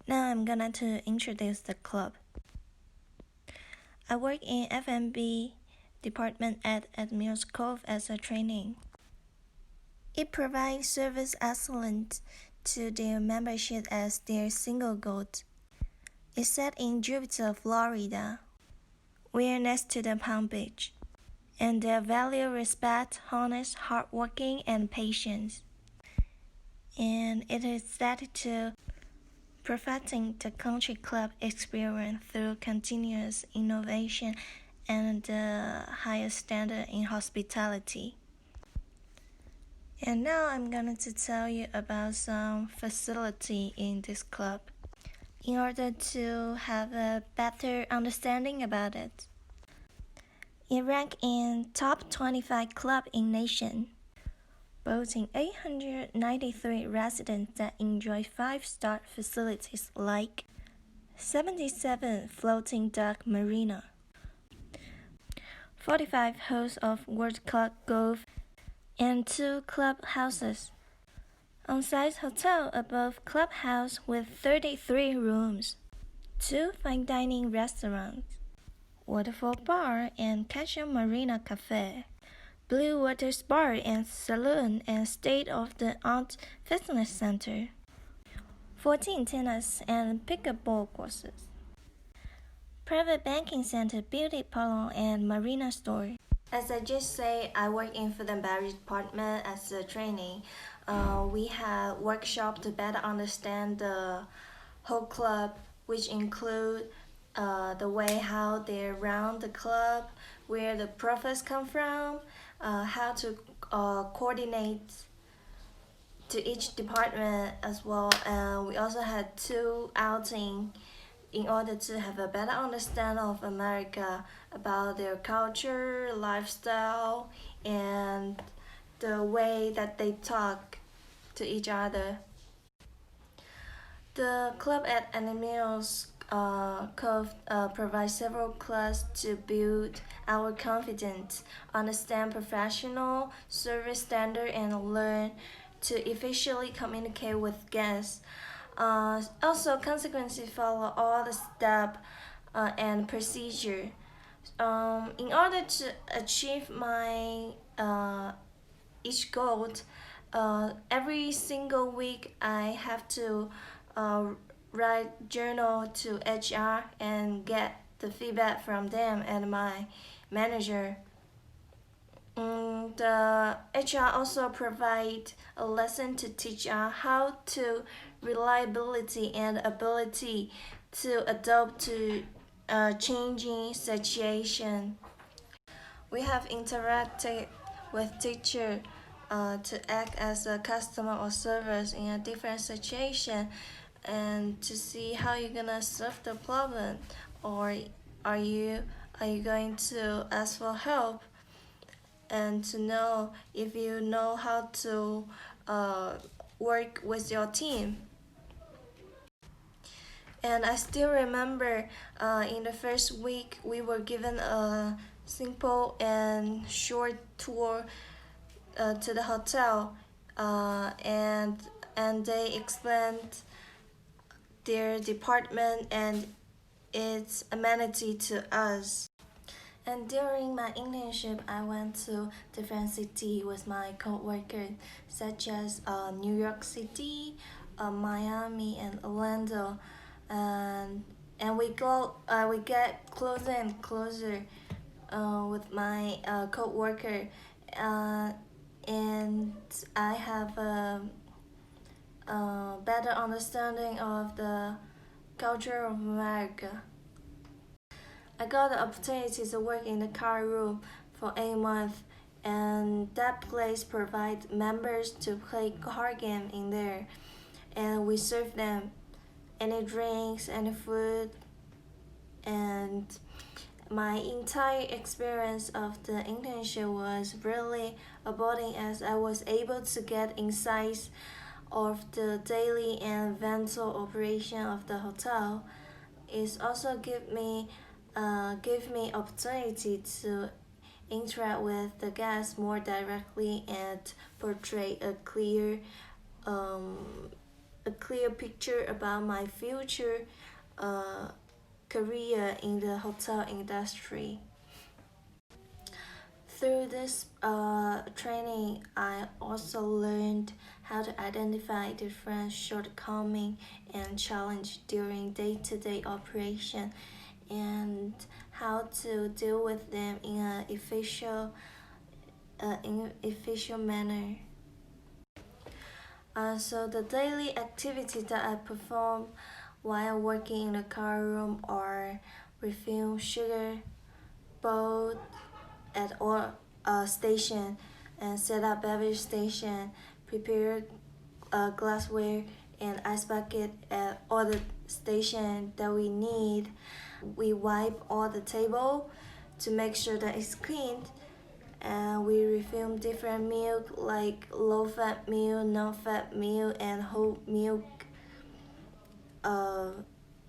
Now I'm gonna to introduce the club. I work in F&B department at Admiral's Cove as a training. It provides service excellence to their membership as their single goal. It's set in Jupiter, Florida. We're next to the Palm Beach. And they value respect, honest, hardworking, and patience. And it is set to perfecting the country club experience through continuous innovation and the highest standard in hospitality. And now I'm going to tell you about some facility in this club in order to have a better understanding about it. It ranked in top 25 club in nation, boasting 893 residents that enjoy 5-star facilities like 77 floating deck marina, 45 holes of World Cup golf, and 2 clubhouses. On-site hotel above clubhouse with 33 rooms, 2 fine dining restaurants, waterfall bar and casual marina cafe, Blue Waters bar and saloon and state-of-the-art fitness center, 14 tennis and pickleball courses, private banking center, beauty parlor, and marina store. As I just said, I work in food and beverage department as a trainee. We have workshop to better understand the whole club, which include the way how they run the club, where the profits come from, how to coordinate to each department as well. And we also had 2 outing in order to have a better understanding of America about their culture, lifestyle, and the way that they talk to each other. The club at Animals Cove provides several classes to build our confidence, understand professional service standard, and learn to efficiently communicate with guests. Also, consequently follow all the steps and procedure. In order to achieve my each goal, every single week I have to write journal to HR and get the feedback from them and my manager. The HR also provide a lesson to teach how to reliability and ability to adapt to changing situation. We have interacted with teacher to act as a customer or service in a different situation and to see how you're gonna solve the problem, or are you going to ask for help, and to know if you know how to work with your team. And I still remember in the first week we were given a simple and short tour to the hotel, and they explained their department and its amenity to us. And during my internship, I went to different cities with my coworkers, such as New York City, Miami, and Orlando, and we get closer and closer with my coworker, and I have a better understanding of the culture of America. I got the opportunity to work in the car room for 8 months, and that place provides members to play card game in there, and we serve them any drinks, any food, and my entire experience of the internship was really rewarding as I was able to get insights of the daily and rental operation of the hotel. It also give me opportunity to interact with the guests more directly and portray a clear um, a clear picture about my future uh, career in the hotel industry. Through this training, I also learned how to identify different shortcomings and challenges during day-to-day operation, and how to deal with them in an efficient manner. So the daily activities that I perform while working in the car room are refill sugar both at all station, and set up beverage station, prepare glassware and ice bucket at all the station that we need. We wipe all the table to make sure that it's cleaned, and we refill different milk like low fat milk, non-fat milk, and whole milk, uh,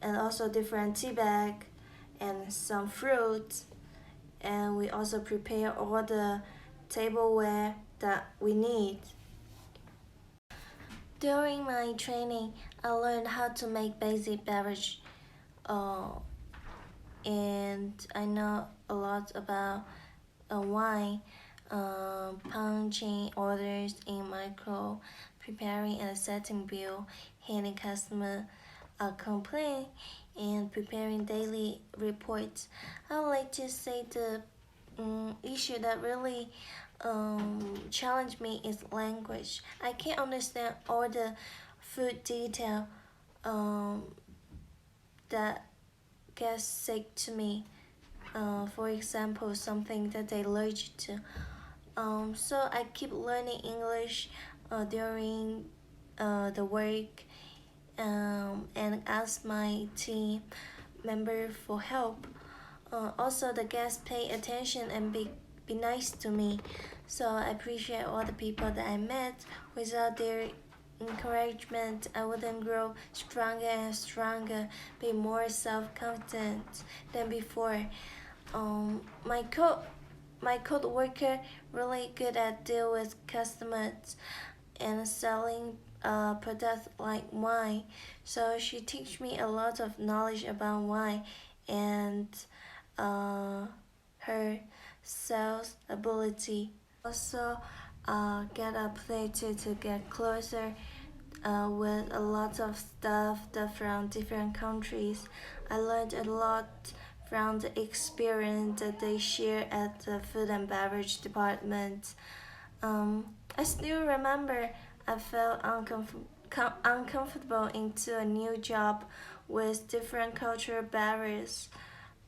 and also different tea bag and some fruits. And we also prepare all the tableware that we need. During my training, I learned how to make basic beverage, uh, and I know a lot about wine, punching orders in micro, preparing and setting bill, handling customer complaint, and preparing daily reports. I would like to say the issue that really challenged me is language. I can't understand all the food detail um, that gets sick to me. For example, something that they allergic to. So I keep learning English during the work, and ask my team member for help. Also, the guests pay attention and be nice to me. So I appreciate all the people that I met. Without their encouragement, I wouldn't grow stronger and stronger, be more self-confident than before. My co-worker really good at deal with customers and selling products like wine. So she teach me a lot of knowledge about wine and her sales ability. Also get a play to get closer with a lot of stuff that from different countries. I learned a lot from the experience that they share at the food and beverage department. I still remember I felt uncomfortable into a new job with different cultural barriers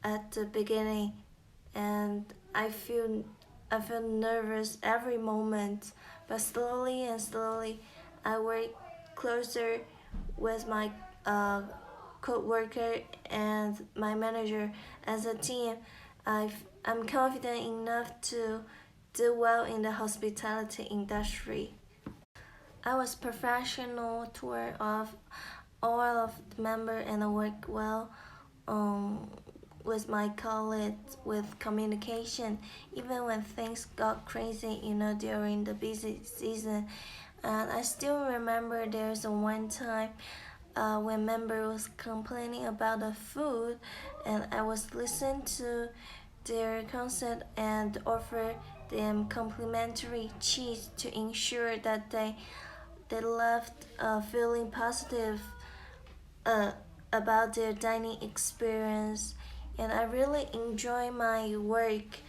at the beginning, and I feel nervous every moment. But slowly and slowly, I work closer with my co-worker and my manager as a team. I'm confident enough to do well in the hospitality industry. I was professional tour of all of the member and I work well um, with my colleagues with communication even when things got crazy, during the busy season. And I still remember there's a one time when member was complaining about the food, and I was listening to their concern and offer them complimentary cheese to ensure that they left feeling positive uh, about their dining experience. And I really enjoy my work,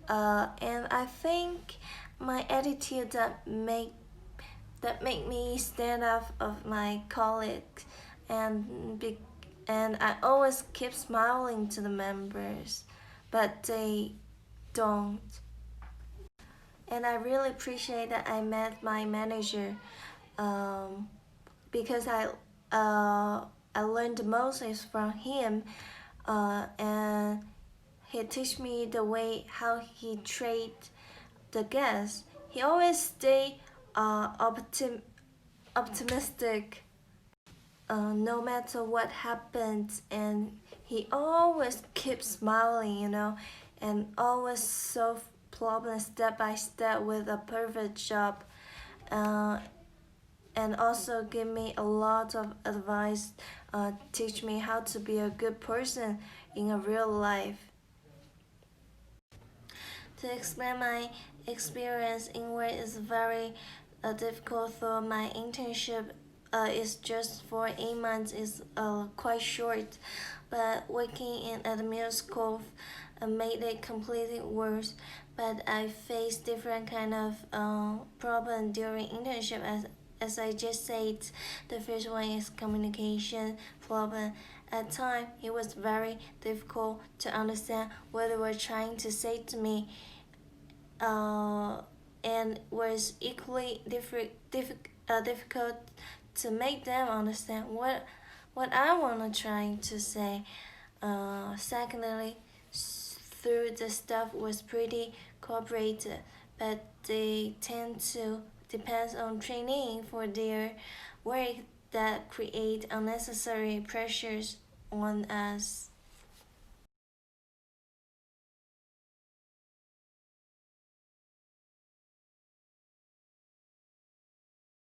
and I think my attitude that make me stand out of my colleagues, and and I always keep smiling to the members, but they don't. And I really appreciate that I met my manager, um, because I learned the most is from him, and he teach me the way how he treat the guests. He always stay optimistic no matter what happens, and he always keeps smiling, and always solve problems step by step with a perfect job. Uh, and also give me a lot of advice, teach me how to be a good person in a real life. To explain my experience in work is very difficult, though my internship is just for 8 months, is quite short, but working in at the middle school made it completely worse. But I faced different kind of problem during internship, as I just said. The first one is communication problem. At time, it was very difficult to understand what they were trying to say to me, uh, and was equally difficult to make them understand what I want to try to say. Secondly, through the staff was pretty cooperative, but they tend to depend on training for their work that create unnecessary pressures on us.